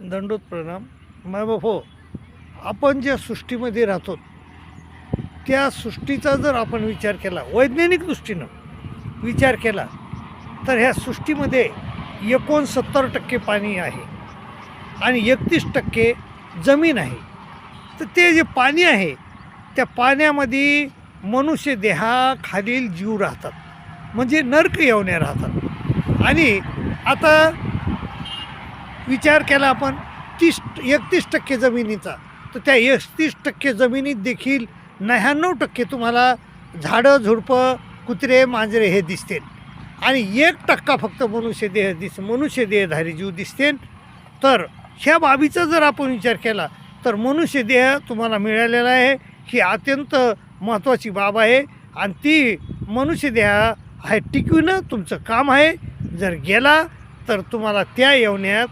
दंडोत प्रणाम. मायबाप हो, आपण ज्या सृष्टीमध्ये राहतो त्या सृष्टीचा जर आपण विचार केला, वैज्ञानिक दृष्टीनं विचार केला, तर ह्या सृष्टीमध्ये 69% पाणी आहे आणि 31% जमीन आहे. तर ते जे पाणी आहे त्या पाण्यामध्ये मनुष्य देहाखालील जीव राहतात, म्हणजे नरक येवण्या राहतात. आणि आता विचार केला आपण 31% जमिनीचा, तर त्या 31% जमिनीत देखील 99% तुम्हाला झाडं झुडपं कुत्रे मांजरे हे दिसतील आणि 1% फक्त मनुष्य देहधारी जीव दिसतील. तर ह्या बाबीचा जर आपण विचार केला तर मनुष्य देह तुम्हाला मिळालेला आहे ही अत्यंत महत्त्वाची बाब आहे आणि ती मनुष्य देह आहे टिकविणं तुमचं काम आहे. जर गेला तर तुम्हाला त्या येवण्यात